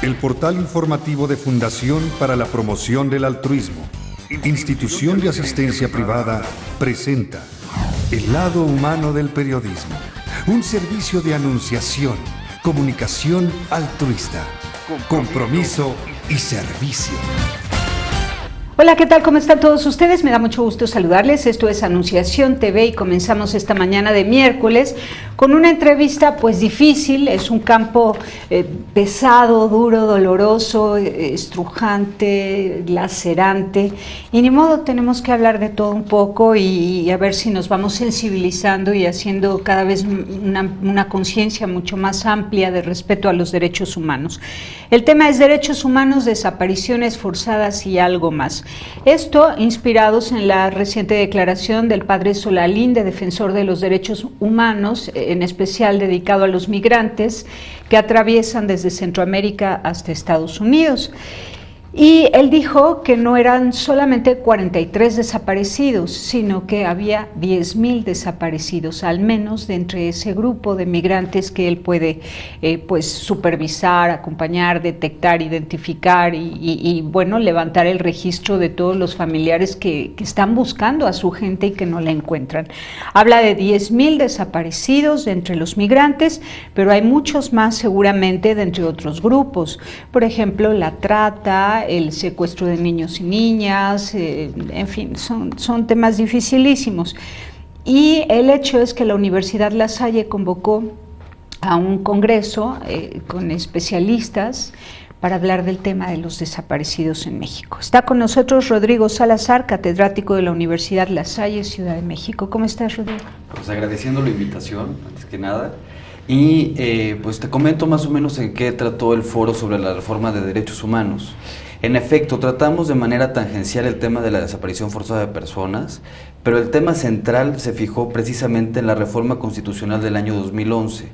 El portal informativo de Fundación para la Promoción del Altruismo, institución de asistencia privada, presenta El lado humano del periodismo, un servicio de anunciación, comunicación altruista, compromiso y servicio. Hola, ¿qué tal? ¿Cómo están todos ustedes? Me da mucho gusto saludarles. Esto es Anunciación TV y comenzamos esta mañana de miércoles con una entrevista pues difícil. Es un campo pesado, duro, doloroso, estrujante, lacerante y ni modo, tenemos que hablar de todo un poco y a ver si nos vamos sensibilizando y haciendo cada vez una conciencia mucho más amplia de respeto a los derechos humanos. El tema es derechos humanos, desapariciones forzadas y algo más. Esto inspirados en la reciente declaración del padre Solalín, de defensor de los derechos humanos, en especial dedicado a los migrantes que atraviesan desde Centroamérica hasta Estados Unidos. Y él dijo que no eran solamente 43 desaparecidos, sino que había 10,000 desaparecidos, al menos de entre ese grupo de migrantes que él puede pues supervisar, acompañar, detectar, identificar y bueno, levantar el registro de todos los familiares que están buscando a su gente y que no la encuentran. Habla de 10,000 desaparecidos de entre los migrantes, pero hay muchos más seguramente de entre otros grupos, por ejemplo, la trata, el secuestro de niños y niñas, en fin, son temas dificilísimos. Y el hecho es que la Universidad La Salle convocó a un congreso con especialistas para hablar del tema de los desaparecidos en México. Está con nosotros Rodrigo Salazar, catedrático de la Universidad La Salle, Ciudad de México. ¿Cómo estás, Rodrigo? Pues agradeciendo la invitación, antes que nada. Y pues te comento más o menos en qué trató el foro sobre la reforma de derechos humanos. En efecto, tratamos de manera tangencial el tema de la desaparición forzada de personas, pero el tema central se fijó precisamente en la reforma constitucional del año 2011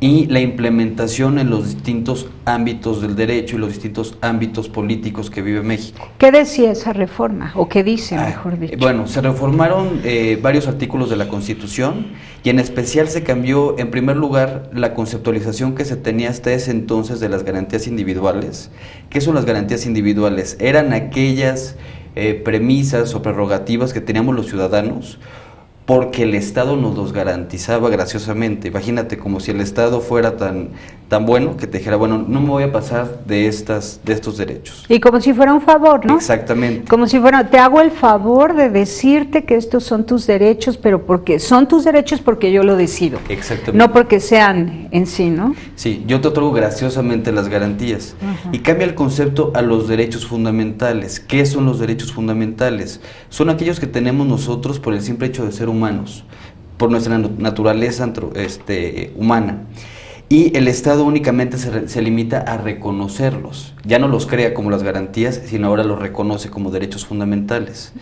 y la implementación en los distintos ámbitos del derecho y los distintos ámbitos políticos que vive México. ¿Qué decía esa reforma? ¿O qué dice, mejor dicho? Bueno, se reformaron varios artículos de la Constitución y en especial se cambió, en primer lugar, la conceptualización que se tenía hasta ese entonces de las garantías individuales. ¿Qué son las garantías individuales? Eran aquellas premisas o prerrogativas que teníamos los ciudadanos porque el Estado nos los garantizaba graciosamente. Imagínate, como si el Estado fuera tan bueno que te dijera, bueno, no me voy a pasar de estos derechos. Y como si fuera un favor, ¿no? Exactamente. Como si fuera, te hago el favor de decirte que estos son tus derechos, pero porque son tus derechos porque yo lo decido. Exactamente. No porque sean en sí, ¿no? Sí, yo te otorgo graciosamente las garantías. Uh-huh. Y cambia el concepto a los derechos fundamentales. ¿Qué son los derechos fundamentales? Son aquellos que tenemos nosotros por el simple hecho de ser humanos, por nuestra naturaleza humana. Y el Estado únicamente se limita a reconocerlos, ya no los crea como las garantías, sino ahora los reconoce como derechos fundamentales.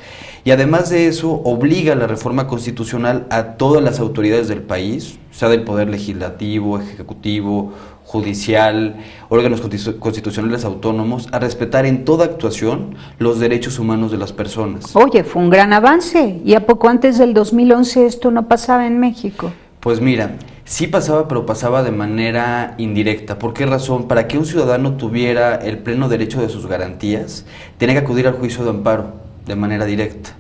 Y además de eso, obliga la reforma constitucional a todas las autoridades del país, sea del poder legislativo, ejecutivo, judicial, órganos constitucionales autónomos, a respetar en toda actuación los derechos humanos de las personas. Oye, fue un gran avance, ¿y a poco antes del 2011 esto no pasaba en México? Pues mira, sí pasaba, pero pasaba de manera indirecta. ¿Por qué razón? Para que un ciudadano tuviera el pleno derecho de sus garantías, tenía que acudir al juicio de amparo de manera directa.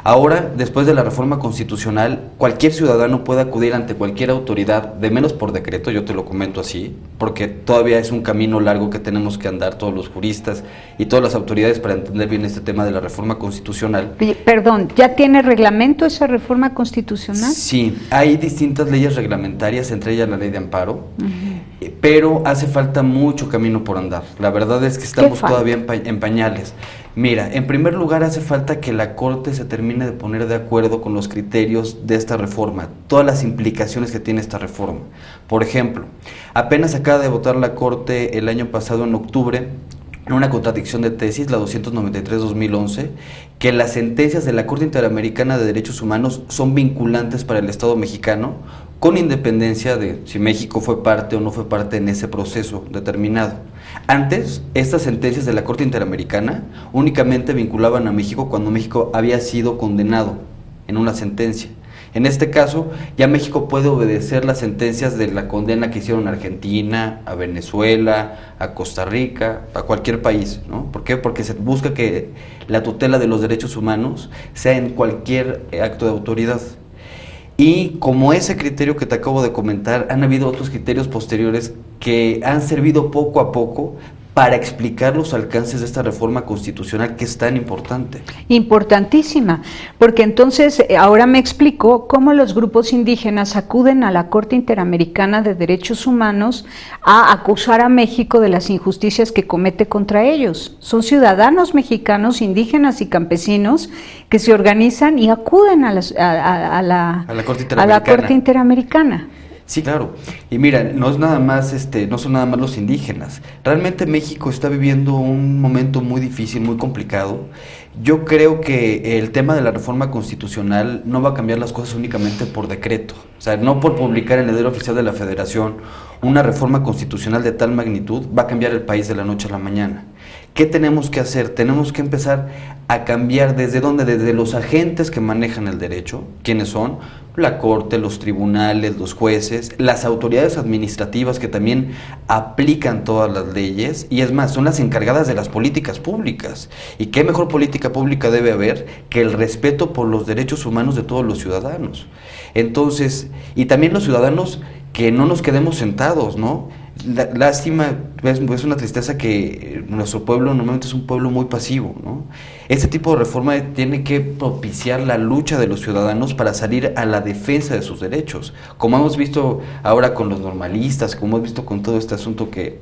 Ahora, después de la reforma constitucional, cualquier ciudadano puede acudir ante cualquier autoridad, de menos por decreto, yo te lo comento así, porque todavía es un camino largo que tenemos que andar todos los juristas y todas las autoridades para entender bien este tema de la reforma constitucional. Perdón, ¿ya tiene reglamento esa reforma constitucional? Sí, hay distintas leyes reglamentarias, entre ellas la ley de amparo, pero hace falta mucho camino por andar. La verdad es que estamos todavía en pañales. Mira, en primer lugar hace falta que la Corte se termine de poner de acuerdo con los criterios de esta reforma, todas las implicaciones que tiene esta reforma. Por ejemplo, apenas acaba de votar la Corte el año pasado en octubre en una contradicción de tesis, la 293-2011, que las sentencias de la Corte Interamericana de Derechos Humanos son vinculantes para el Estado mexicano, con independencia de si México fue parte o no fue parte en ese proceso determinado. Antes, estas sentencias de la Corte Interamericana únicamente vinculaban a México cuando México había sido condenado en una sentencia. En este caso, ya México puede obedecer las sentencias de la condena que hicieron a Argentina, a Venezuela, a Costa Rica, a cualquier país, ¿no? ¿Por qué? Porque se busca que la tutela de los derechos humanos sea en cualquier acto de autoridad. Y como ese criterio que te acabo de comentar, han habido otros criterios posteriores que han servido poco a poco para explicar los alcances de esta reforma constitucional que es tan importante. Importantísima, porque entonces ahora me explicó cómo los grupos indígenas acuden a la Corte Interamericana de Derechos Humanos a acusar a México de las injusticias que comete contra ellos. Son ciudadanos mexicanos, indígenas y campesinos que se organizan y acuden a la Corte Interamericana. Sí, claro. Y mira, no es nada más, no son nada más los indígenas. Realmente México está viviendo un momento muy difícil, muy complicado. Yo creo que el tema de la reforma constitucional no va a cambiar las cosas únicamente por decreto. O sea, no por publicar en el Diario Oficial de la Federación una reforma constitucional de tal magnitud va a cambiar el país de la noche a la mañana. ¿Qué tenemos que hacer? Tenemos que empezar a cambiar ¿desde dónde? Desde los agentes que manejan el derecho. ¿Quiénes son? La Corte, los tribunales, los jueces, las autoridades administrativas que también aplican todas las leyes y es más, son las encargadas de las políticas públicas. ¿Y qué mejor política pública debe haber que el respeto por los derechos humanos de todos los ciudadanos? Entonces, y también los ciudadanos que no nos quedemos sentados, ¿no? Lástima, es una tristeza que nuestro pueblo normalmente es un pueblo muy pasivo, ¿no? Este tipo de reforma tiene que propiciar la lucha de los ciudadanos para salir a la defensa de sus derechos, como hemos visto ahora con los normalistas, como hemos visto con todo este asunto que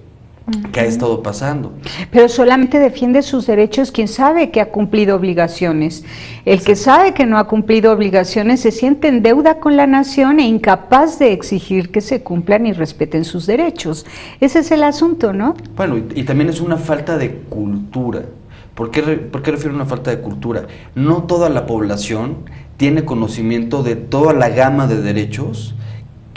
ha estado pasando. Pero solamente defiende sus derechos quien sabe que ha cumplido obligaciones. El que sabe que no ha cumplido obligaciones se siente en deuda con la nación e incapaz de exigir que se cumplan y respeten sus derechos. Ese es el asunto, ¿no? Bueno, y también es una falta de cultura. ¿Por qué refiero a una falta de cultura? No toda la población tiene conocimiento de toda la gama de derechos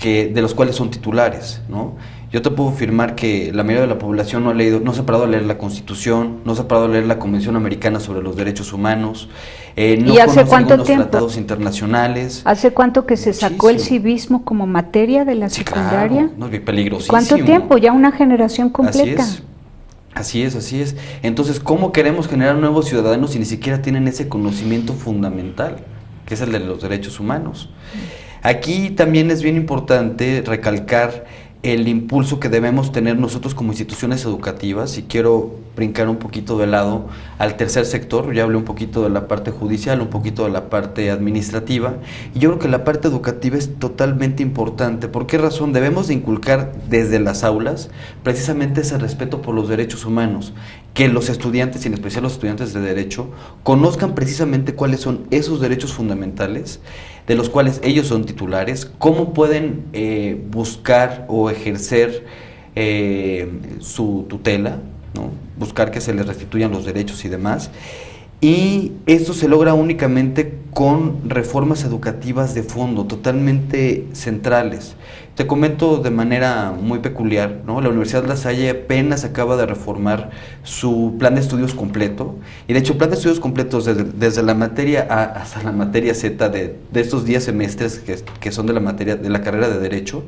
de los cuales son titulares, ¿no? Yo te puedo afirmar que la mayoría de la población no se ha parado a leer la Constitución, no se ha parado a leer la Convención Americana sobre los Derechos Humanos, no ¿y hace conoce cuánto algunos tiempo? tratados internacionales. ¿Hace cuánto que se Muchísimo. sacó el civismo como materia de la secundaria? Claro, no, es peligrosísimo. ¿Cuánto tiempo? Ya una generación completa. Así es. Entonces, ¿cómo queremos generar nuevos ciudadanos si ni siquiera tienen ese conocimiento fundamental, que es el de los derechos humanos? Aquí también es bien importante recalcar el impulso que debemos tener nosotros como instituciones educativas, y quiero brincar un poquito de lado al tercer sector. Ya hablé un poquito de la parte judicial, un poquito de la parte administrativa, y yo creo que la parte educativa es totalmente importante. ¿Por qué razón? Debemos de inculcar desde las aulas precisamente ese respeto por los derechos humanos, que los estudiantes, y en especial los estudiantes de Derecho, conozcan precisamente cuáles son esos derechos fundamentales de los cuales ellos son titulares, cómo pueden buscar o ejercer su tutela, ¿no? Buscar que se les restituyan los derechos y demás. Y esto se logra únicamente con reformas educativas de fondo, totalmente centrales. Te comento de manera muy peculiar, ¿no? La Universidad La Salle apenas acaba de reformar su plan de estudios completo, y de hecho el plan de estudios completos desde la materia A hasta la materia Z de estos 10 semestres que son de la carrera de Derecho,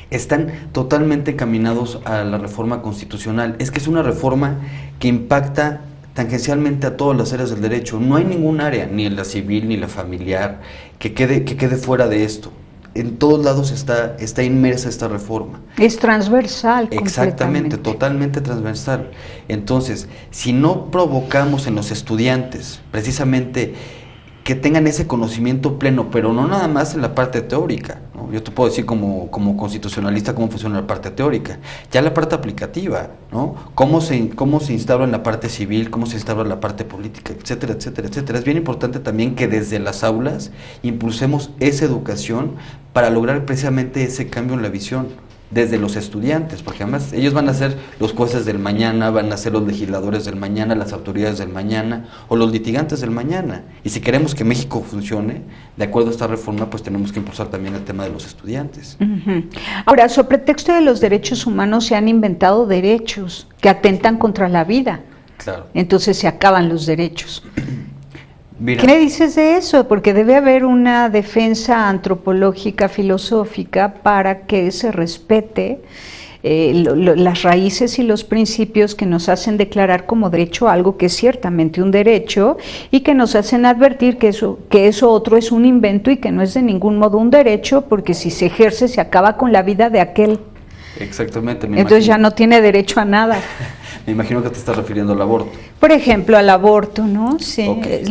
están totalmente encaminados a la reforma constitucional. Es que es una reforma que impacta tangencialmente a todas las áreas del derecho. No hay ningún área, ni en la civil ni la familiar, que quede fuera de esto. En todos lados está inmersa esta reforma. Es transversal. Exactamente, totalmente transversal. Entonces, si no provocamos en los estudiantes precisamente que tengan ese conocimiento pleno, pero no nada más en la parte teórica, ¿no? Yo te puedo decir como constitucionalista cómo funciona la parte teórica, ya la parte aplicativa, ¿no? Cómo se instaura en la parte civil, cómo se instaura en la parte política, etcétera, etcétera, etcétera. Es bien importante también que desde las aulas impulsemos esa educación para lograr precisamente ese cambio en la visión desde los estudiantes, porque además ellos van a ser los jueces del mañana, van a ser los legisladores del mañana, las autoridades del mañana o los litigantes del mañana. Y si queremos que México funcione, de acuerdo a esta reforma, pues tenemos que impulsar también el tema de los estudiantes. Ahora, sobre pretexto de los derechos humanos se han inventado derechos que atentan contra la vida. Claro. Entonces se acaban los derechos. Mira, ¿qué dices de eso? Porque debe haber una defensa antropológica, filosófica, para que se respete las raíces y los principios que nos hacen declarar como derecho algo que es ciertamente un derecho y que nos hacen advertir que eso otro es un invento y que no es de ningún modo un derecho, porque si se ejerce se acaba con la vida de aquel. Exactamente. Entonces ya no tiene derecho a nada. Me imagino que te estás refiriendo al aborto. Por ejemplo, al aborto, ¿no? Sí, Okay. es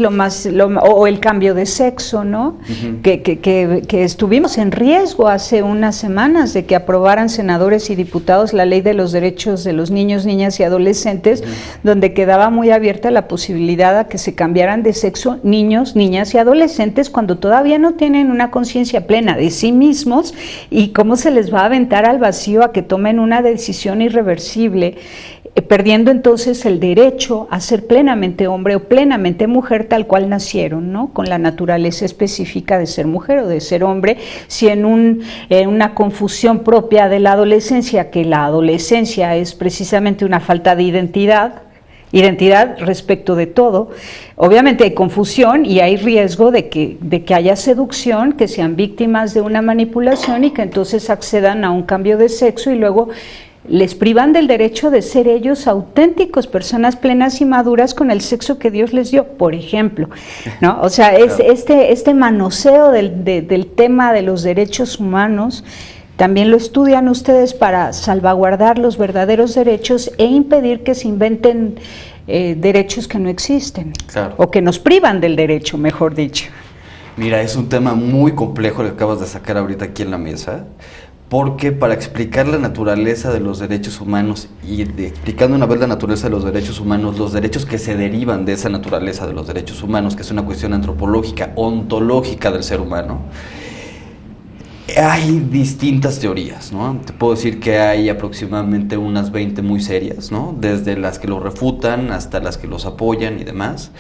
o el cambio de sexo, ¿no? Uh-huh. Que estuvimos en riesgo hace unas semanas de que aprobaran senadores y diputados la ley de los derechos de los niños, niñas y adolescentes, uh-huh, donde quedaba muy abierta la posibilidad a que se cambiaran de sexo niños, niñas y adolescentes cuando todavía no tienen una conciencia plena de sí mismos, y cómo se les va a aventar al vacío a que tomen una decisión irreversible, perdiendo entonces el derecho a ser plenamente hombre o plenamente mujer tal cual nacieron, ¿no? Con la naturaleza específica de ser mujer o de ser hombre, si en una confusión propia de la adolescencia, que la adolescencia es precisamente una falta de identidad respecto de todo. Obviamente hay confusión y hay riesgo de que haya seducción, que sean víctimas de una manipulación y que entonces accedan a un cambio de sexo y luego les privan del derecho de ser ellos auténticos, personas plenas y maduras con el sexo que Dios les dio, por ejemplo, ¿no? O sea, es este manoseo del tema de los derechos humanos. También lo estudian ustedes para salvaguardar los verdaderos derechos e impedir que se inventen derechos que no existen, claro, o que nos privan del derecho, mejor dicho. Mira, es un tema muy complejo el que acabas de sacar ahorita aquí en la mesa, porque para explicar la naturaleza de los derechos humanos y explicando una vez la naturaleza de los derechos humanos, los derechos que se derivan de esa naturaleza de los derechos humanos, que es una cuestión antropológica, ontológica del ser humano, hay distintas teorías, ¿no? Te puedo decir que hay aproximadamente unas 20 muy serias, ¿no? Desde las que lo refutan hasta las que los apoyan y demás.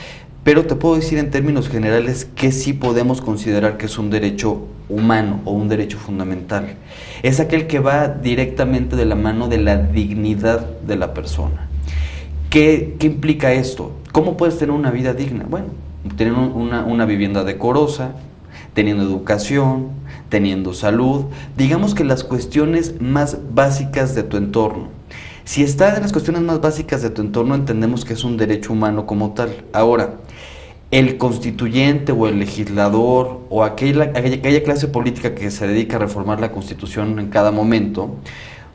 Pero te puedo decir en términos generales que sí podemos considerar que es un derecho humano o un derecho fundamental. Es aquel que va directamente de la mano de la dignidad de la persona. ¿Qué implica esto? ¿Cómo puedes tener una vida digna? Bueno, tener una vivienda decorosa, teniendo educación, teniendo salud, digamos que las cuestiones más básicas de tu entorno. Si está en las cuestiones más básicas de tu entorno, entendemos que es un derecho humano como tal. Ahora, el constituyente o el legislador o aquella clase política que se dedica a reformar la Constitución en cada momento,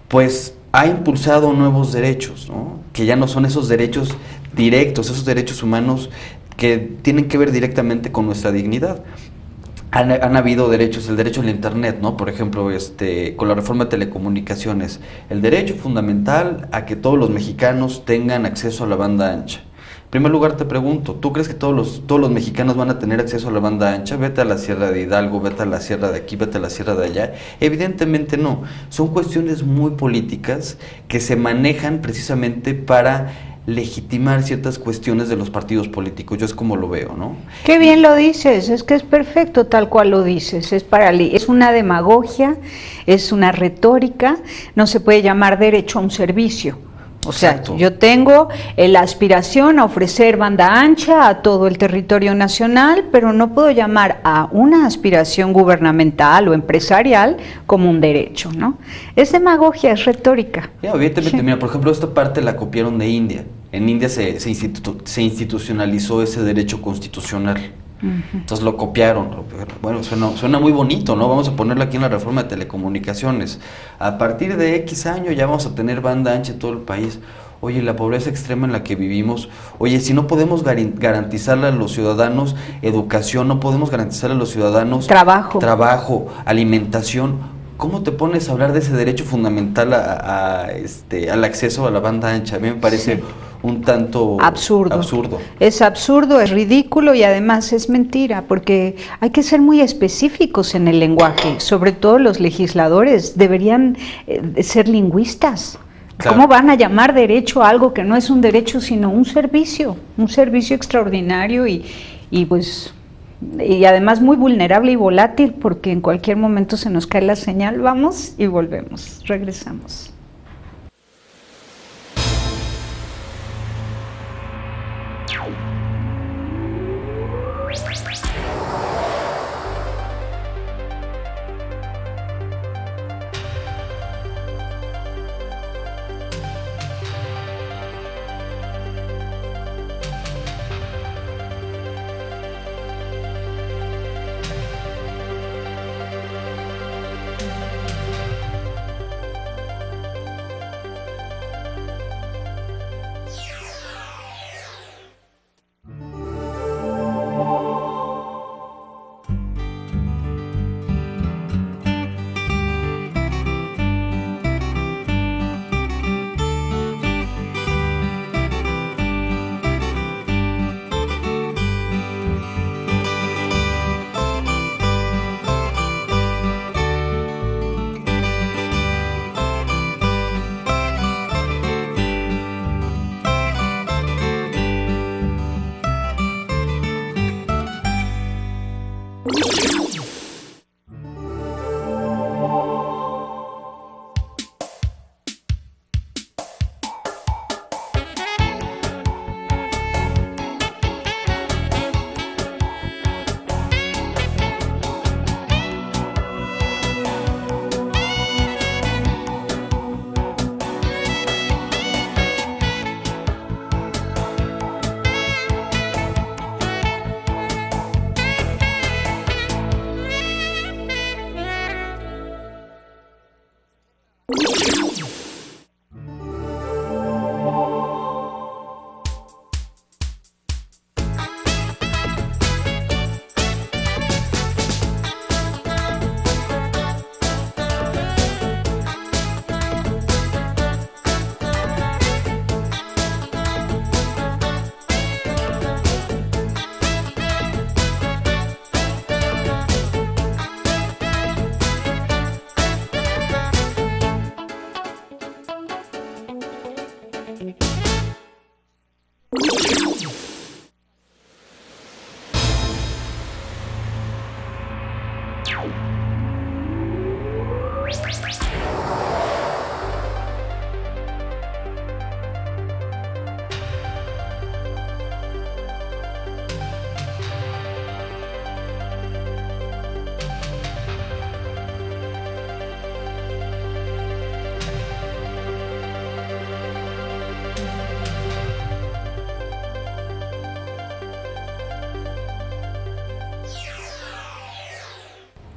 pues ha impulsado nuevos derechos, ¿no? Que ya no son esos derechos directos, esos derechos humanos que tienen que ver directamente con nuestra dignidad. Han habido derechos, el derecho al internet, ¿no? Por ejemplo, con la reforma de telecomunicaciones, el derecho fundamental a que todos los mexicanos tengan acceso a la banda ancha. En primer lugar te pregunto, ¿tú crees que todos los mexicanos van a tener acceso a la banda ancha? Vete a la Sierra de Hidalgo, vete a la Sierra de aquí, vete a la Sierra de allá. Evidentemente no, son cuestiones muy políticas que se manejan precisamente para legitimar ciertas cuestiones de los partidos políticos. Yo es como lo veo, ¿no? Qué bien lo dices, es que es perfecto tal cual lo dices, es una demagogia, es una retórica, no se puede llamar derecho a un servicio. O sea, exacto, yo tengo la aspiración a ofrecer banda ancha a todo el territorio nacional, pero no puedo llamar a una aspiración gubernamental o empresarial como un derecho, ¿no? Es demagogia, es retórica. Evidentemente, sí. Mira, por ejemplo, esta parte la copiaron de India. En India se institucionalizó ese derecho constitucional. Entonces lo copiaron. Bueno, suena muy bonito, ¿no? Vamos a ponerlo aquí en la reforma de telecomunicaciones. A partir de X año ya vamos a tener banda ancha en todo el país. Oye, la pobreza extrema en la que vivimos, oye, si no podemos garantizarle a los ciudadanos educación, no podemos garantizarle a los ciudadanos trabajo, alimentación, ¿cómo te pones a hablar de ese derecho fundamental al acceso a la banda ancha? A mí me parece... Sí. Un tanto absurdo. Es absurdo, es ridículo y además es mentira, porque hay que ser muy específicos en el lenguaje, sobre todo los legisladores deberían ser lingüistas. Claro. ¿Cómo van a llamar derecho a algo que no es un derecho sino un servicio extraordinario y además muy vulnerable y volátil, porque en cualquier momento se nos cae la señal? Vamos y volvemos, regresamos.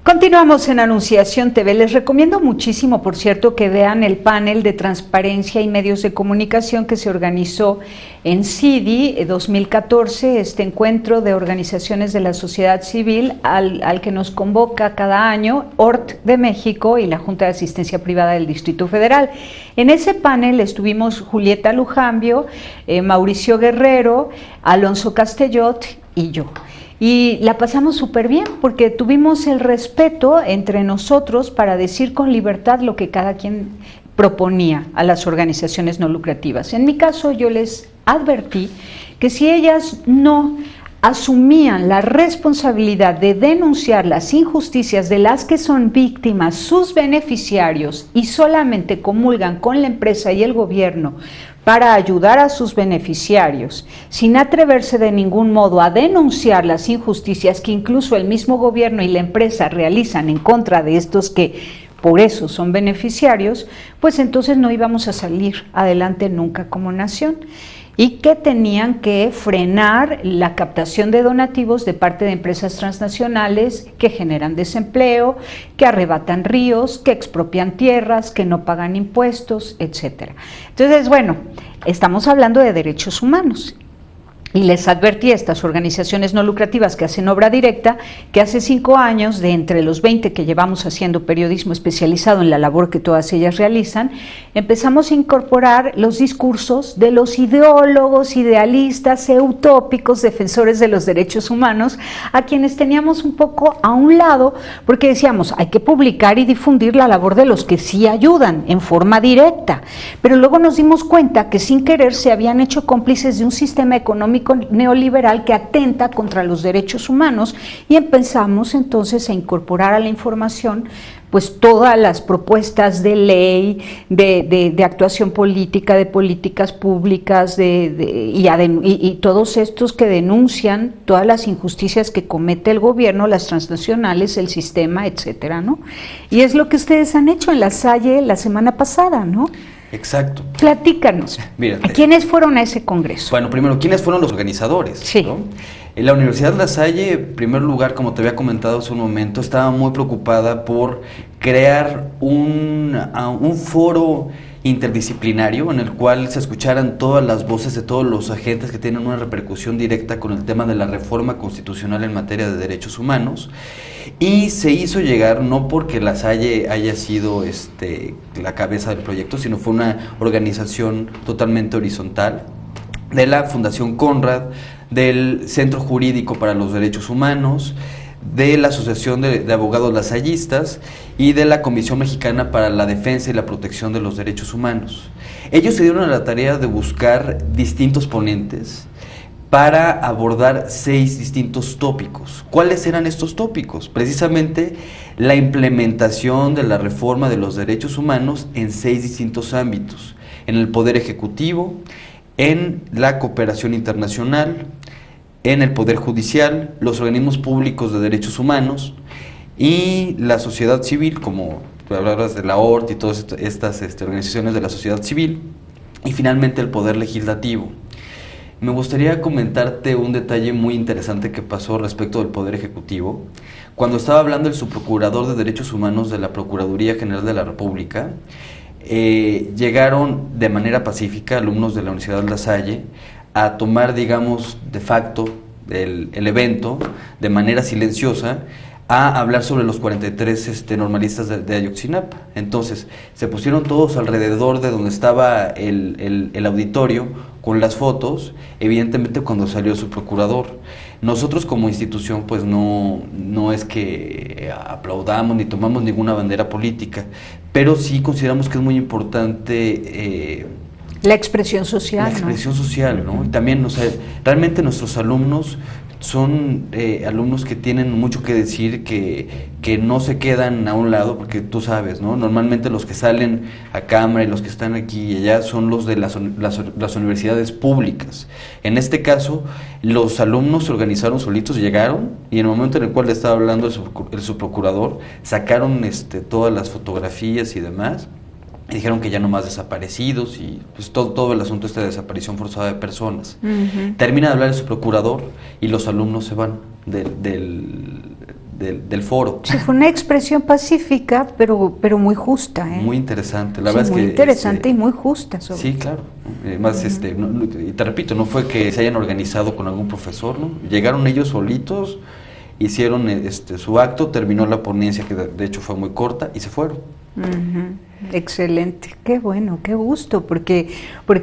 Continuamos en Anunciación TV. Les recomiendo muchísimo, por cierto, que vean el panel de transparencia y medios de comunicación que se organizó en CIDI 2014, este encuentro de organizaciones de la sociedad civil al que nos convoca cada año ORT de México y la Junta de Asistencia Privada del Distrito Federal. En ese panel estuvimos Julieta Lujambio, Mauricio Guerrero, Alonso Castellot y yo. Y la pasamos súper bien porque tuvimos el respeto entre nosotros para decir con libertad lo que cada quien proponía a las organizaciones no lucrativas. En mi caso yo les advertí que si ellas no asumían la responsabilidad de denunciar las injusticias de las que son víctimas sus beneficiarios y solamente comulgan con la empresa y el gobierno para ayudar a sus beneficiarios, sin atreverse de ningún modo a denunciar las injusticias que incluso el mismo gobierno y la empresa realizan en contra de estos que por eso son beneficiarios, pues entonces no íbamos a salir adelante nunca como nación. Y que tenían que frenar la captación de donativos de parte de empresas transnacionales que generan desempleo, que arrebatan ríos, que expropian tierras, que no pagan impuestos, etcétera. Entonces, bueno, estamos hablando de derechos humanos. Y les advertí a estas organizaciones no lucrativas que hacen obra directa que hace 5 años, de entre los 20 que llevamos haciendo periodismo especializado en la labor que todas ellas realizan, empezamos a incorporar los discursos de los ideólogos, idealistas e utópicos defensores de los derechos humanos, a quienes teníamos un poco a un lado, porque decíamos, hay que publicar y difundir la labor de los que sí ayudan en forma directa. Pero luego nos dimos cuenta que sin querer se habían hecho cómplices de un sistema económico neoliberal que atenta contra los derechos humanos y empezamos entonces a incorporar a la información pues todas las propuestas de ley, de actuación política, de políticas públicas y todos estos que denuncian todas las injusticias que comete el gobierno, las transnacionales, el sistema, etcétera, ¿no? Y es lo que ustedes han hecho en La Salle la semana pasada, ¿no? Exacto. Platícanos. Mírate. ¿Quiénes fueron a ese congreso? Bueno, primero, ¿quiénes fueron los organizadores? Sí. ¿No? En la Universidad La Salle, en primer lugar, como te había comentado hace un momento, estaba muy preocupada por crear un foro interdisciplinario en el cual se escucharan todas las voces de todos los agentes que tienen una repercusión directa con el tema de la reforma constitucional en materia de derechos humanos, y se hizo llegar, no porque La Salle haya sido la cabeza del proyecto, sino fue una organización totalmente horizontal de la Fundación Conrad, del Centro Jurídico para los Derechos Humanos, de la Asociación de Abogados Lasallistas y de la Comisión Mexicana para la Defensa y la Protección de los Derechos Humanos. Ellos se dieron a la tarea de buscar distintos ponentes para abordar 6 distintos tópicos. ¿Cuáles eran estos tópicos? Precisamente la implementación de la reforma de los derechos humanos en 6 distintos ámbitos: en el Poder Ejecutivo, en la cooperación internacional, en el Poder Judicial, los organismos públicos de derechos humanos y la sociedad civil, como hablabas de la ORT y todas estas organizaciones de la sociedad civil, y finalmente el Poder Legislativo. Me gustaría comentarte un detalle muy interesante que pasó respecto del Poder Ejecutivo. Cuando estaba hablando el subprocurador de Derechos Humanos de la Procuraduría General de la República, llegaron de manera pacífica alumnos de la Universidad La Salle a tomar, digamos, de facto el evento de manera silenciosa, a hablar sobre los 43 normalistas de Ayotzinapa. Entonces se pusieron todos alrededor de donde estaba el auditorio con las fotos, evidentemente cuando salió su procurador. Nosotros como institución pues no es que aplaudamos ni tomamos ninguna bandera política, pero sí consideramos que es muy importante La expresión social. La expresión social, ¿no? También, o sea, realmente nuestros alumnos son alumnos que tienen mucho que decir, que no se quedan a un lado, porque tú sabes, ¿no? Normalmente los que salen a cámara y los que están aquí y allá son los de las universidades públicas. En este caso, los alumnos se organizaron solitos, llegaron, y en el momento en el cual le estaba hablando el subprocurador, sacaron todas las fotografías y demás, y dijeron que ya no más desaparecidos y pues todo el asunto de desaparición forzada de personas. Termina de hablar el subprocurador y los alumnos se van del foro. Sí, fue una expresión pacífica, pero muy justa. Muy interesante, la sí, verdad muy es que... interesante y muy justa. Sí, claro. Además, y te repito, no fue que se hayan organizado con algún profesor, ¿no? Llegaron ellos solitos, hicieron su acto, terminó la ponencia, que de hecho fue muy corta, y se fueron. Excelente, qué bueno, qué gusto, porque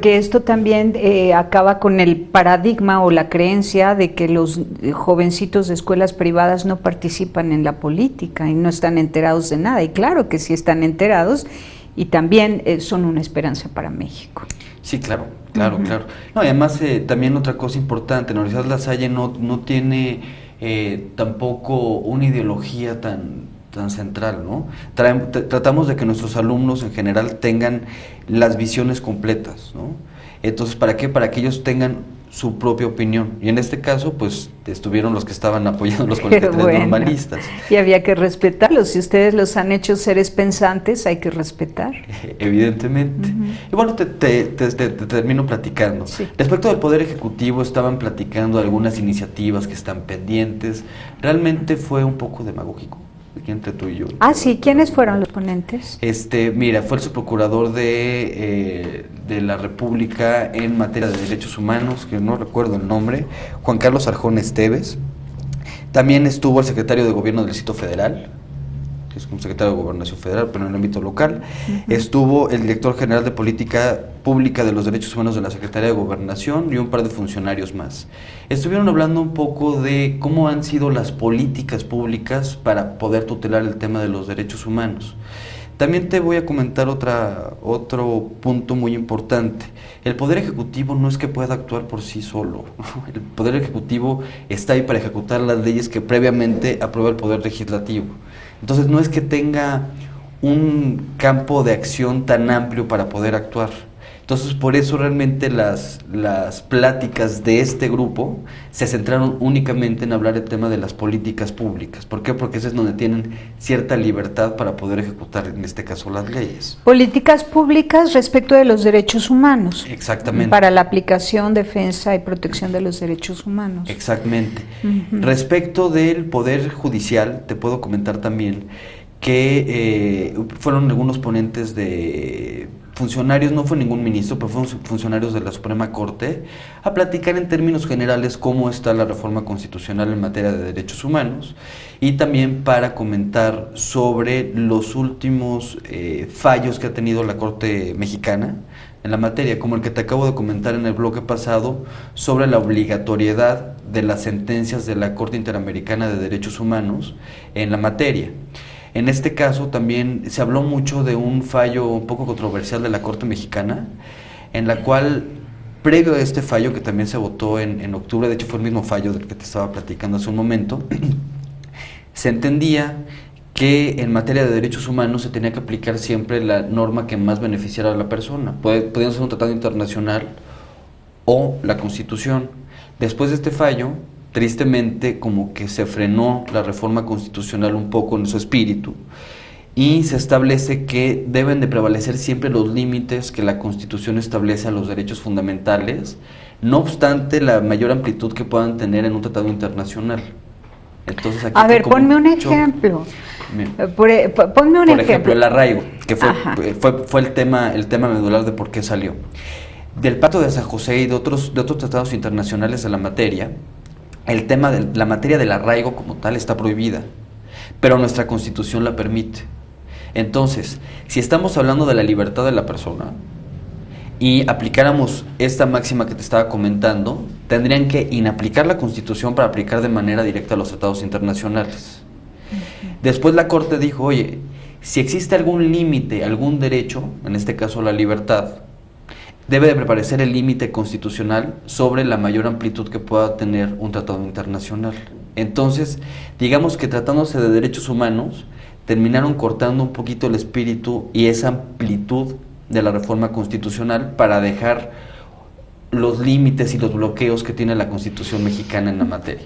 esto también acaba con el paradigma o la creencia de que los jovencitos de escuelas privadas no participan en la política y no están enterados de nada, y claro que sí están enterados y también son una esperanza para México. Sí, claro. No, además, también otra cosa importante, la Universidad La Salle no tiene tampoco una ideología tan central, ¿no? Tratamos de que nuestros alumnos en general tengan las visiones completas, ¿no? Entonces, ¿para qué? Para que ellos tengan su propia opinión. Y en este caso, pues, estuvieron los que estaban apoyando los 43 normalistas. Y había que respetarlos. Si ustedes los han hecho seres pensantes, hay que respetar. Evidentemente. Y bueno, te termino platicando. Sí. Respecto del Poder Ejecutivo, estaban platicando algunas iniciativas que están pendientes. Realmente fue un poco demagógico, aquí entre tú y yo. Sí, ¿quiénes fueron los ponentes? Mira, fue el subprocurador de la República en materia de derechos humanos, que no recuerdo el nombre, Juan Carlos Arjona Esteves. También estuvo el secretario de Gobierno del Distrito Federal, que es un secretario de Gobernación Federal, pero en el ámbito local. Estuvo el director general de Política Pública de los Derechos Humanos de la Secretaría de Gobernación y un par de funcionarios más. Estuvieron hablando un poco de cómo han sido las políticas públicas para poder tutelar el tema de los derechos humanos. También te voy a comentar otro punto muy importante. El Poder Ejecutivo no es que pueda actuar por sí solo. El Poder Ejecutivo está ahí para ejecutar las leyes que previamente aprueba el Poder Legislativo. Entonces no es que tenga un campo de acción tan amplio para poder actuar. Entonces por eso realmente las pláticas de este grupo se centraron únicamente en hablar del tema de las políticas públicas. ¿Por qué? Porque ese es donde tienen cierta libertad para poder ejecutar, en este caso, las leyes. Políticas públicas respecto de los derechos humanos. Exactamente. Para la aplicación, defensa y protección de los derechos humanos. Exactamente. Respecto del Poder Judicial, te puedo comentar también que fueron algunos ponentes de funcionarios, no fue ningún ministro, pero fueron funcionarios de la Suprema Corte, a platicar en términos generales cómo está la reforma constitucional en materia de derechos humanos, y también para comentar sobre los últimos fallos que ha tenido la Corte mexicana en la materia, como el que te acabo de comentar en el bloque pasado, sobre la obligatoriedad de las sentencias de la Corte Interamericana de Derechos Humanos en la materia. En este caso también se habló mucho de un fallo un poco controversial de la Corte Mexicana, en la cual, previo a este fallo, que también se votó en octubre, de hecho fue el mismo fallo del que te estaba platicando hace un momento, se entendía que en materia de derechos humanos se tenía que aplicar siempre la norma que más beneficiara a la persona. Podía ser un tratado internacional o la Constitución. Después de este fallo, tristemente, como que se frenó la reforma constitucional un poco en su espíritu, y se establece que deben de prevalecer siempre los límites que la Constitución establece a los derechos fundamentales, no obstante la mayor amplitud que puedan tener en un tratado internacional. Entonces, aquí ponme un ejemplo. Ponme un ejemplo. Por ejemplo, el arraigo, que fue el tema medular de por qué salió. Del Pacto de San José y de otros tratados internacionales de la materia, el tema de la materia del arraigo como tal está prohibida, pero nuestra Constitución la permite. Entonces, si estamos hablando de la libertad de la persona y aplicáramos esta máxima que te estaba comentando, tendrían que inaplicar la Constitución para aplicar de manera directa los tratados internacionales. Después la Corte dijo, oye, si existe algún límite, algún derecho, en este caso la libertad, debe de prevalecer el límite constitucional sobre la mayor amplitud que pueda tener un tratado internacional. Entonces, digamos que tratándose de derechos humanos, terminaron cortando un poquito el espíritu y esa amplitud de la reforma constitucional para dejar los límites y los bloqueos que tiene la Constitución mexicana en la materia.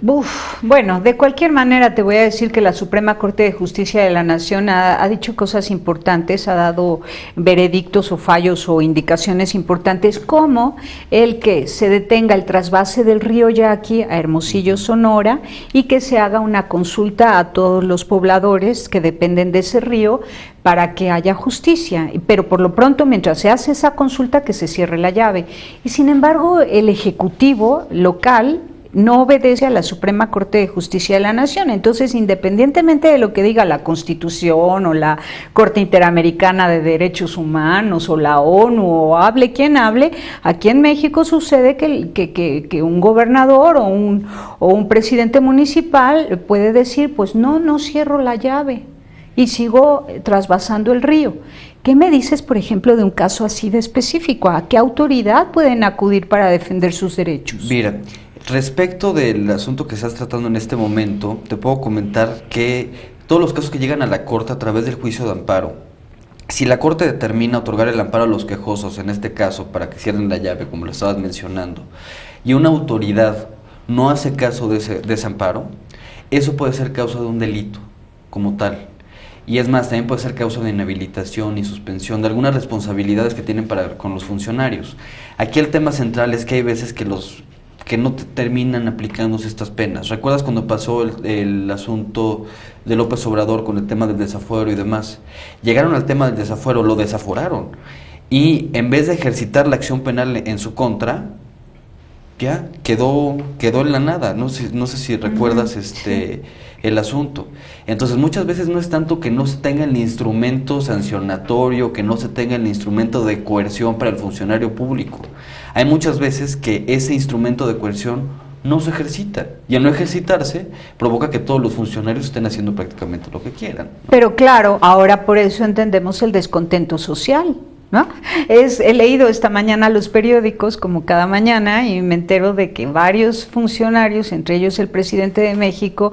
Bueno, de cualquier manera te voy a decir que la Suprema Corte de Justicia de la Nación ha dicho cosas importantes, ha dado veredictos o fallos o indicaciones importantes, como el que se detenga el trasvase del río Yaqui a Hermosillo, Sonora, y que se haga una consulta a todos los pobladores que dependen de ese río para que haya justicia, pero por lo pronto, mientras se hace esa consulta, que se cierre la llave. Y sin embargo, el Ejecutivo local no obedece a la Suprema Corte de Justicia de la Nación. Entonces, independientemente de lo que diga la Constitución o la Corte Interamericana de Derechos Humanos o la ONU o hable quien hable, aquí en México sucede que un gobernador o un presidente municipal puede decir, pues no cierro la llave y sigo trasvasando el río. ¿Qué me dices, por ejemplo, de un caso así de específico? ¿A qué autoridad pueden acudir para defender sus derechos? Mira, respecto del asunto que estás tratando en este momento, te puedo comentar que todos los casos que llegan a la Corte a través del juicio de amparo, si la Corte determina otorgar el amparo a los quejosos, en este caso, para que cierren la llave, como lo estabas mencionando, y una autoridad no hace caso de ese amparo, eso puede ser causa de un delito como tal. Y es más, también puede ser causa de inhabilitación y suspensión de algunas responsabilidades que tienen con los funcionarios. Aquí el tema central es que hay veces que no terminan aplicándose estas penas. ¿Recuerdas cuando pasó el asunto de López Obrador con el tema del desafuero y demás? Llegaron al tema del desafuero, lo desaforaron. Y en vez de ejercitar la acción penal en su contra, ya quedó en la nada. No sé si recuerdas sí. El asunto. Entonces muchas veces no es tanto que no se tenga el instrumento sancionatorio, que no se tenga el instrumento de coerción para el funcionario público. Hay muchas veces que ese instrumento de coerción no se ejercita, y al no ejercitarse provoca que todos los funcionarios estén haciendo prácticamente lo que quieran, ¿no? Pero claro, ahora por eso entendemos el descontento social, ¿no? He leído esta mañana los periódicos, como cada mañana, y me entero de que varios funcionarios, entre ellos el presidente de México,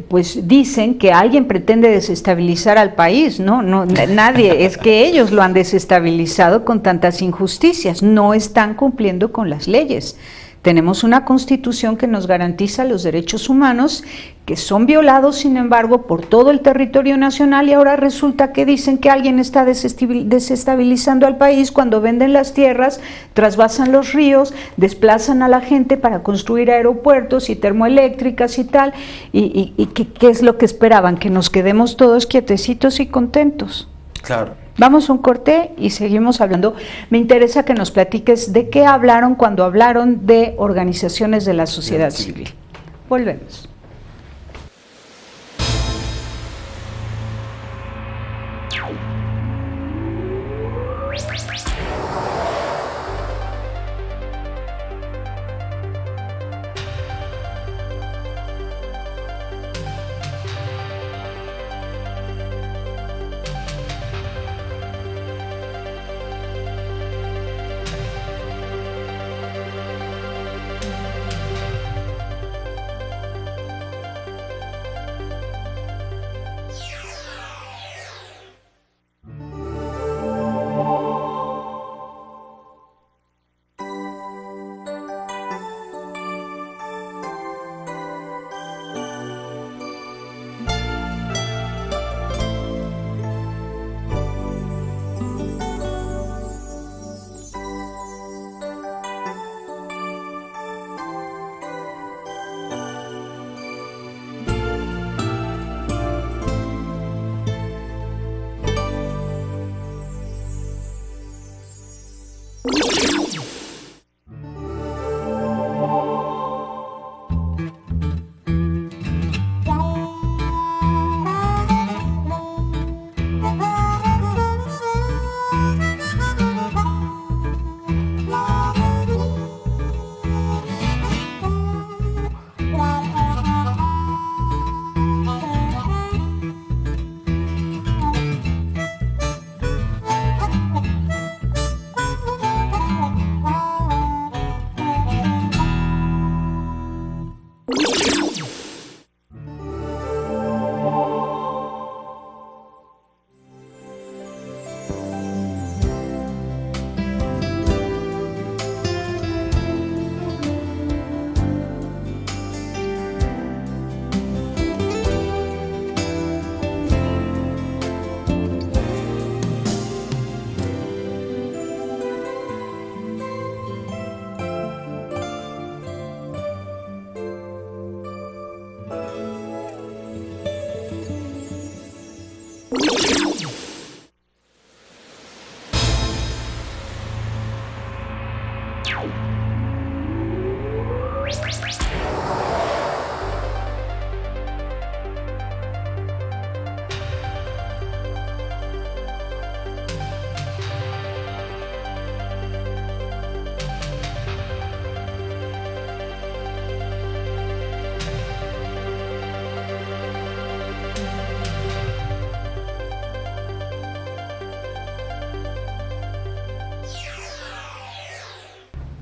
pues dicen que alguien pretende desestabilizar al país. No, nadie, es que ellos lo han desestabilizado con tantas injusticias, no están cumpliendo con las leyes. Tenemos una Constitución que nos garantiza los derechos humanos, que son violados, sin embargo, por todo el territorio nacional, y ahora resulta que dicen que alguien está desestabilizando al país cuando venden las tierras, trasvasan los ríos, desplazan a la gente para construir aeropuertos y termoeléctricas y tal, y ¿qué es lo que esperaban? Que nos quedemos todos quietecitos y contentos. Claro. Vamos a un corte y seguimos hablando. Me interesa que nos platiques de qué hablaron cuando hablaron de organizaciones de la sociedad civil. Volvemos.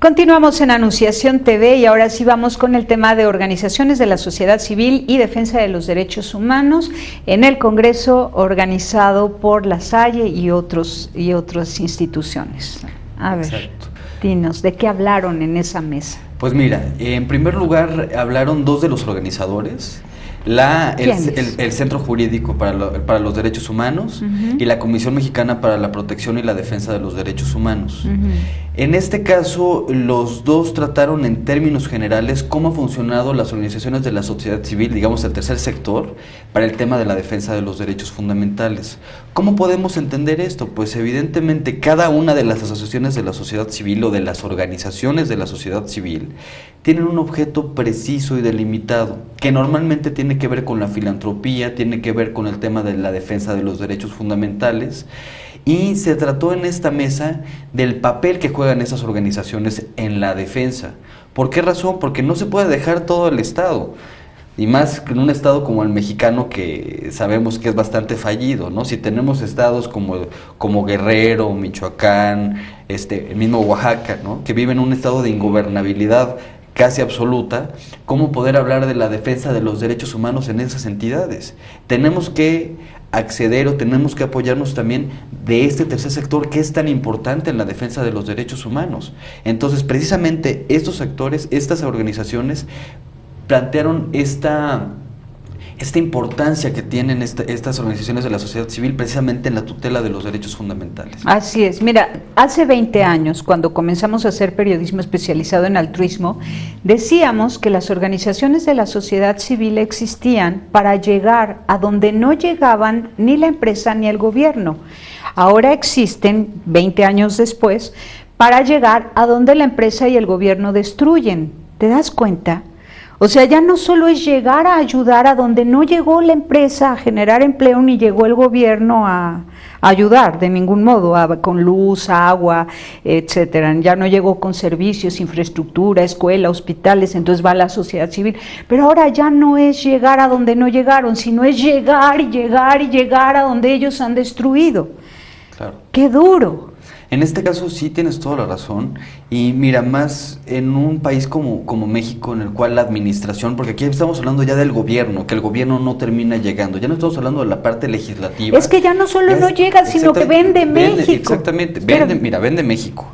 Continuamos en Anunciación TV y ahora sí vamos con el tema de organizaciones de la sociedad civil y defensa de los derechos humanos en el Congreso organizado por La Salle y otras instituciones. A ver, exacto. Dinos, ¿de qué hablaron en esa mesa? Pues mira, en primer lugar hablaron dos de los organizadores, el Centro Jurídico para los Derechos Humanos y la Comisión Mexicana para la Protección y la Defensa de los Derechos Humanos. En este caso, los dos trataron en términos generales cómo han funcionado las organizaciones de la sociedad civil, digamos el tercer sector, para el tema de la defensa de los derechos fundamentales. ¿Cómo podemos entender esto? Pues evidentemente cada una de las asociaciones de la sociedad civil o de las organizaciones de la sociedad civil tienen un objeto preciso y delimitado, que normalmente tiene que ver con la filantropía, tiene que ver con el tema de la defensa de los derechos fundamentales, y se trató en esta mesa del papel que juegan esas organizaciones en la defensa. ¿Por qué razón? Porque no se puede dejar todo el Estado, y más en un estado como el mexicano que sabemos que es bastante fallido, ¿no? Si tenemos estados como Guerrero, Michoacán, el mismo Oaxaca, ¿no? Que viven en un estado de ingobernabilidad casi absoluta, ¿cómo poder hablar de la defensa de los derechos humanos en esas entidades? Tenemos que acceder o tenemos que apoyarnos también de este tercer sector que es tan importante en la defensa de los derechos humanos. Entonces, precisamente estos actores, estas organizaciones, plantearon esta importancia que tienen estas organizaciones de la sociedad civil precisamente en la tutela de los derechos fundamentales. Así es. Mira, hace 20 años, cuando comenzamos a hacer periodismo especializado en altruismo, decíamos que las organizaciones de la sociedad civil existían para llegar a donde no llegaban ni la empresa ni el gobierno. Ahora existen, 20 años después, para llegar a donde la empresa y el gobierno destruyen. ¿Te das cuenta? O sea, ya no solo es llegar a ayudar a donde no llegó la empresa a generar empleo, ni llegó el gobierno a ayudar de ningún modo, con luz, agua, etcétera. Ya no llegó con servicios, infraestructura, escuela, hospitales, entonces va la sociedad civil. Pero ahora ya no es llegar a donde no llegaron, sino es llegar y llegar y llegar a donde ellos han destruido. Claro. ¡Qué duro! En este caso sí tienes toda la razón, y mira, más en un país como México, en el cual la administración, porque aquí estamos hablando ya del gobierno, que el gobierno no termina llegando, ya no estamos hablando de la parte legislativa. Es que ya no solo no llega, sino que vende México. Exactamente, vende México,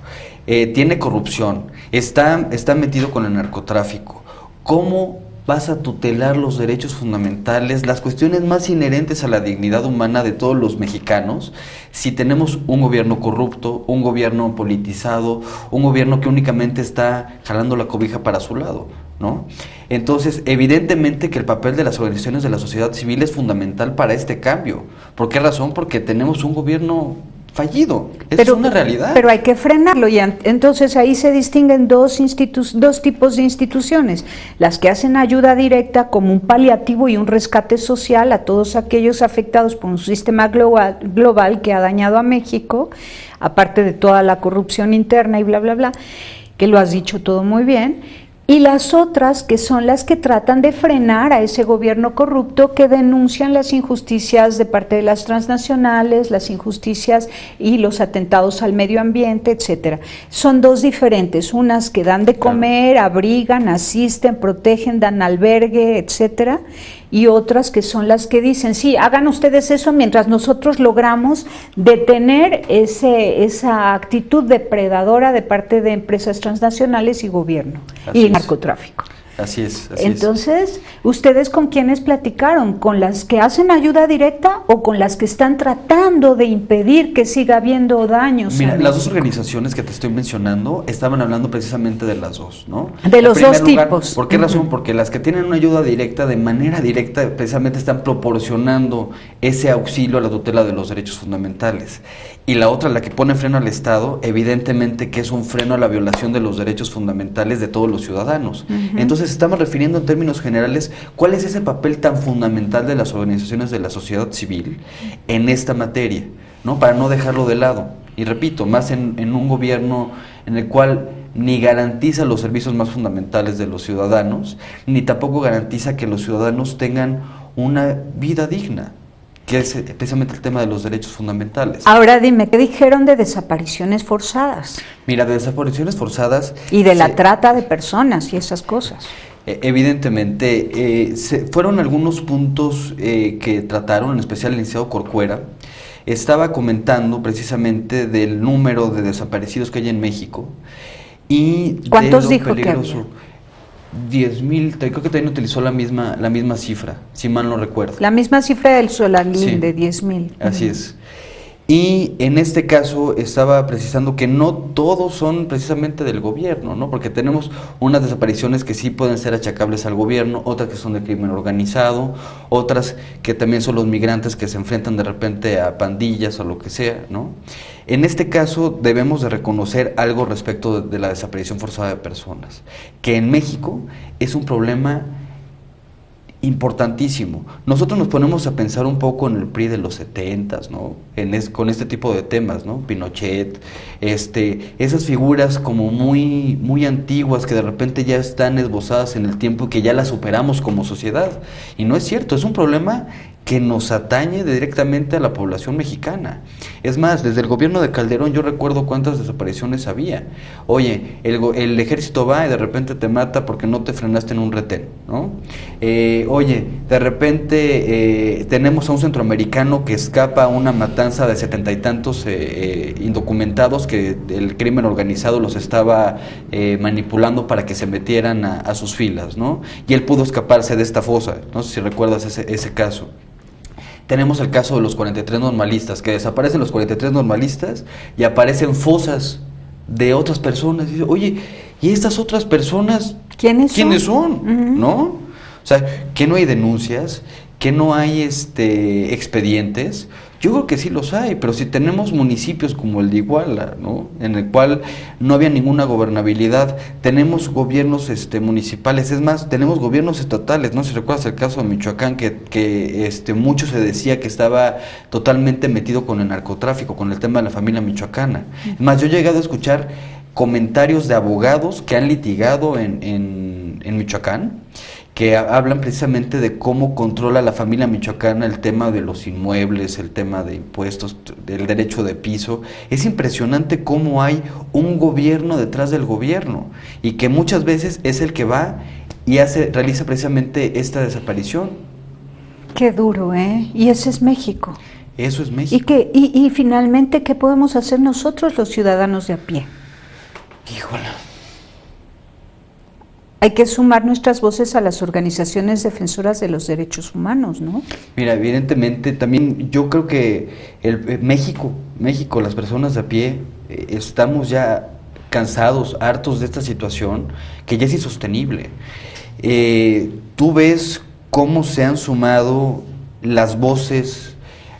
tiene corrupción, está metido con el narcotráfico. ¿Cómo vas a tutelar los derechos fundamentales, las cuestiones más inherentes a la dignidad humana de todos los mexicanos, si tenemos un gobierno corrupto, un gobierno politizado, un gobierno que únicamente está jalando la cobija para su lado, ¿no? Entonces, evidentemente que el papel de las organizaciones de la sociedad civil es fundamental para este cambio. ¿Por qué razón? Porque tenemos un gobierno fallido, es una realidad. Pero hay que frenarlo, y entonces ahí se distinguen dos tipos de instituciones: las que hacen ayuda directa como un paliativo y un rescate social a todos aquellos afectados por un sistema global que ha dañado a México, aparte de toda la corrupción interna y bla, bla, bla, que lo has dicho todo muy bien. Y las otras, que son las que tratan de frenar a ese gobierno corrupto, que denuncian las injusticias de parte de las transnacionales, las injusticias y los atentados al medio ambiente, etcétera. Son dos diferentes, unas que dan de comer, abrigan, asisten, protegen, dan albergue, etcétera, y otras que son las que dicen, sí, hagan ustedes eso mientras nosotros logramos detener esa actitud depredadora de parte de empresas transnacionales y gobierno y narcotráfico. Así es. Entonces, ¿ustedes con quiénes platicaron? ¿Con las que hacen ayuda directa o con las que están tratando de impedir que siga habiendo daños? Mira, las dos organizaciones que te estoy mencionando estaban hablando precisamente de las dos, ¿no? De los dos tipos. ¿Por qué razón? Porque las que tienen una ayuda directa, de manera directa, precisamente están proporcionando ese auxilio a la tutela de los derechos fundamentales. Y la otra, la que pone freno al Estado, evidentemente que es un freno a la violación de los derechos fundamentales de todos los ciudadanos. Entonces estamos refiriendo en términos generales cuál es ese papel tan fundamental de las organizaciones de la sociedad civil en esta materia, ¿no? Para no dejarlo de lado. Y repito, más en un gobierno en el cual ni garantiza los servicios más fundamentales de los ciudadanos, ni tampoco garantiza que los ciudadanos tengan una vida digna. que es precisamente el tema de los derechos fundamentales. Ahora dime, ¿qué dijeron de desapariciones forzadas? Mira, de desapariciones forzadas... Y de la trata de personas y esas cosas. Evidentemente, fueron algunos puntos que trataron, en especial el licenciado Corcuera. Estaba comentando precisamente del número de desaparecidos que hay en México. Y ¿cuántos dijo que había? 10,000, creo que también utilizó la misma cifra, si mal no recuerdo. La misma cifra del Solalín, sí, de 10,000. Así es. Y en este caso estaba precisando que no todos son precisamente del gobierno, ¿no? Porque tenemos unas desapariciones que sí pueden ser achacables al gobierno, otras que son de crimen organizado, otras que también son los migrantes que se enfrentan de repente a pandillas o lo que sea, ¿no? En este caso debemos de reconocer algo respecto de la desaparición forzada de personas, que en México es un problema importantísimo. Nosotros nos ponemos a pensar un poco en el PRI de los 70s, ¿no? Con este tipo de temas, ¿no? Pinochet, esas figuras como muy antiguas que de repente ya están esbozadas en el tiempo y que ya las superamos como sociedad. Y no es cierto, es un problema que nos atañe directamente a la población mexicana. Es más, desde el gobierno de Calderón yo recuerdo cuántas desapariciones había. Oye, el ejército va y de repente te mata porque no te frenaste en un retén, ¿no? Oye, de repente tenemos a un centroamericano que escapa a una matanza de 70 y tantos indocumentados que el crimen organizado los estaba manipulando para que se metieran a sus filas, ¿no? Y él pudo escaparse de esta fosa, no sé si recuerdas ese caso. Tenemos el caso de los 43 normalistas, que desaparecen los 43 normalistas y aparecen fosas de otras personas. Y dice, oye, ¿y estas otras personas quiénes son? ¿No? O sea, ¿que no hay denuncias? ¿Que no hay expedientes? Yo creo que sí los hay, pero si tenemos municipios como el de Iguala, ¿no? En el cual no había ninguna gobernabilidad, tenemos gobiernos municipales, es más, tenemos gobiernos estatales, ¿no? Si recuerdas el caso de Michoacán, que mucho se decía que estaba totalmente metido con el narcotráfico, con el tema de la familia michoacana. Es más, yo he llegado a escuchar comentarios de abogados que han litigado en Michoacán, que hablan precisamente de cómo controla la familia michoacana el tema de los inmuebles, el tema de impuestos, del derecho de piso. Es impresionante cómo hay un gobierno detrás del gobierno y que muchas veces es el que va y realiza precisamente esta desaparición. Qué duro, ¿eh? Y ese es México. Eso es México. Y finalmente, ¿qué podemos hacer nosotros los ciudadanos de a pie? Híjole. Hay que sumar nuestras voces a las organizaciones defensoras de los derechos humanos, ¿no? Mira, evidentemente también yo creo que México, las personas de a pie, estamos ya cansados, hartos de esta situación que ya es insostenible. Tú ves cómo se han sumado las voces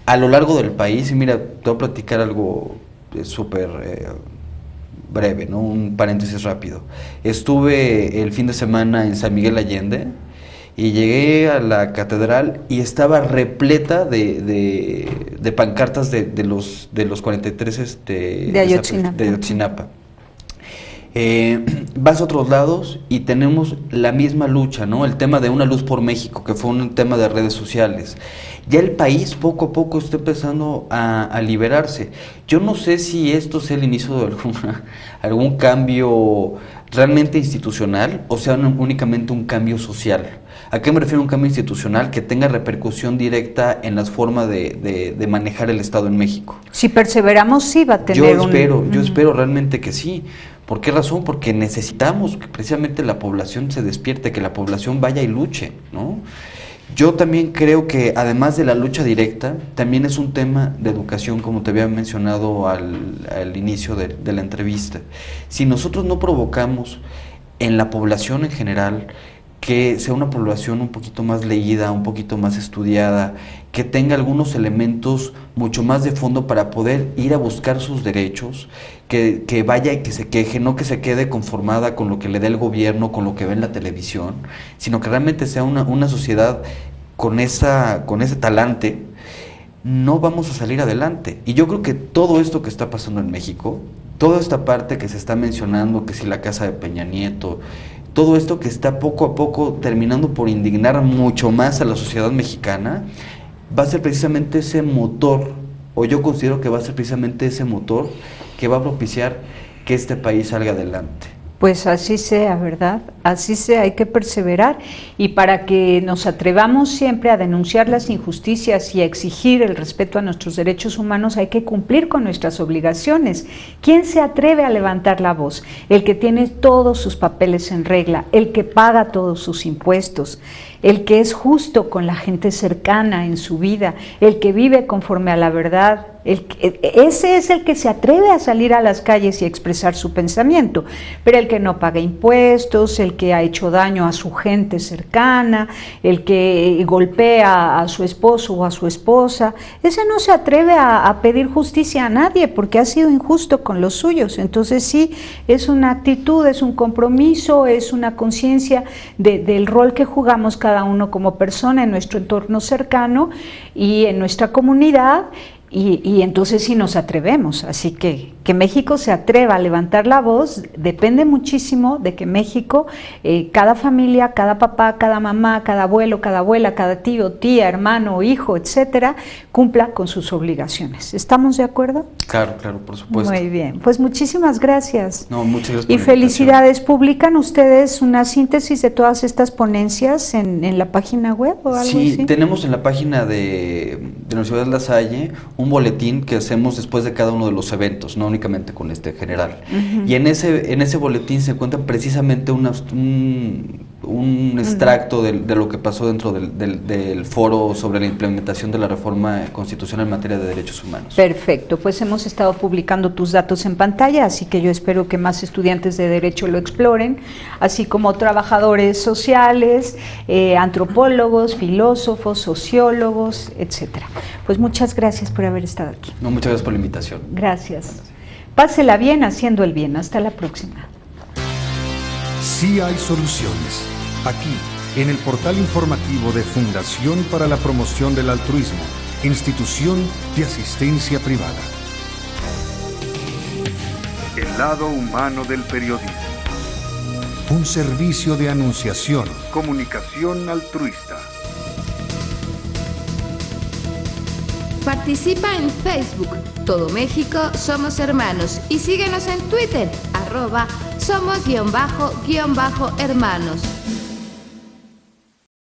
a lo largo del país y mira, te voy a platicar algo súper breve, ¿no? Un paréntesis rápido. Estuve el fin de semana en San Miguel Allende y llegué a la catedral y estaba repleta de pancartas de los 43 de Ayotzinapa. Vas a otros lados y tenemos la misma lucha, ¿no? El tema de Una Luz por México, que fue un tema de redes sociales. Ya el país poco a poco está empezando a liberarse. Yo no sé si esto sea el inicio de algún cambio realmente institucional o sea únicamente un cambio social. ¿A qué me refiero un cambio institucional? Que tenga repercusión directa en las formas de manejar el Estado en México. Si perseveramos, sí va a tener yo espero realmente que sí. ¿Por qué razón? Porque necesitamos que precisamente la población se despierte, que la población vaya y luche, ¿no? Yo también creo que además de la lucha directa, también es un tema de educación, como te había mencionado al inicio de la entrevista. Si nosotros no provocamos en la población en general que sea una población un poquito más leída, un poquito más estudiada, que tenga algunos elementos mucho más de fondo para poder ir a buscar sus derechos, que vaya y que se queje, no que se quede conformada con lo que le dé el gobierno, con lo que ve en la televisión, sino que realmente sea una sociedad con ese talante, no vamos a salir adelante. Y yo creo que todo esto que está pasando en México, toda esta parte que se está mencionando, que si la casa de Peña Nieto, todo esto que está poco a poco terminando por indignar mucho más a la sociedad mexicana, va a ser precisamente ese motor, o yo considero que va a ser precisamente ese motor que va a propiciar que este país salga adelante. Pues así sea, ¿verdad? Así sea, hay que perseverar, y para que nos atrevamos siempre a denunciar las injusticias y a exigir el respeto a nuestros derechos humanos, hay que cumplir con nuestras obligaciones. ¿Quién se atreve a levantar la voz? El que tiene todos sus papeles en regla, el que paga todos sus impuestos, el que es justo con la gente cercana en su vida, el que vive conforme a la verdad. Ese es el que se atreve a salir a las calles y expresar su pensamiento, pero el que no paga impuestos, el que ha hecho daño a su gente cercana, el que golpea a su esposo o a su esposa, ese no se atreve a pedir justicia a nadie porque ha sido injusto con los suyos. Entonces sí, es una actitud, es un compromiso, es una conciencia del rol que jugamos cada uno como persona en nuestro entorno cercano y en nuestra comunidad. Y entonces sí nos atrevemos, así que México se atreva a levantar la voz depende muchísimo de que México, cada familia, cada papá, cada mamá, cada abuelo, cada abuela, cada tío, tía, hermano, hijo, etcétera, cumpla con sus obligaciones. ¿Estamos de acuerdo? Claro, claro, por supuesto. Muy bien, pues muchísimas gracias. No, muchas gracias. Y felicidades. ¿Publican ustedes una síntesis de todas estas ponencias en la página web o algo así? Sí, tenemos en la página de la Universidad de La Salle un boletín que hacemos después de cada uno de los eventos, no únicamente con este general. Y en ese boletín se encuentra precisamente un extracto de lo que pasó dentro del foro sobre la implementación de la reforma constitucional en materia de derechos humanos. Perfecto, pues hemos estado publicando tus datos en pantalla, así que yo espero que más estudiantes de Derecho lo exploren, así como trabajadores sociales, antropólogos, filósofos, sociólogos, etcétera. Pues muchas gracias por haber estado aquí. No, muchas gracias por la invitación. Gracias. Pásela bien haciendo el bien. Hasta la próxima. Sí hay soluciones. Aquí, en el portal informativo de Fundación para la Promoción del Altruismo, Institución de Asistencia Privada. El lado humano del periodismo. Un servicio de anunciación, comunicación altruista. Participa en Facebook, Todo México Somos Hermanos, y síguenos en Twitter, @somos_hermanos.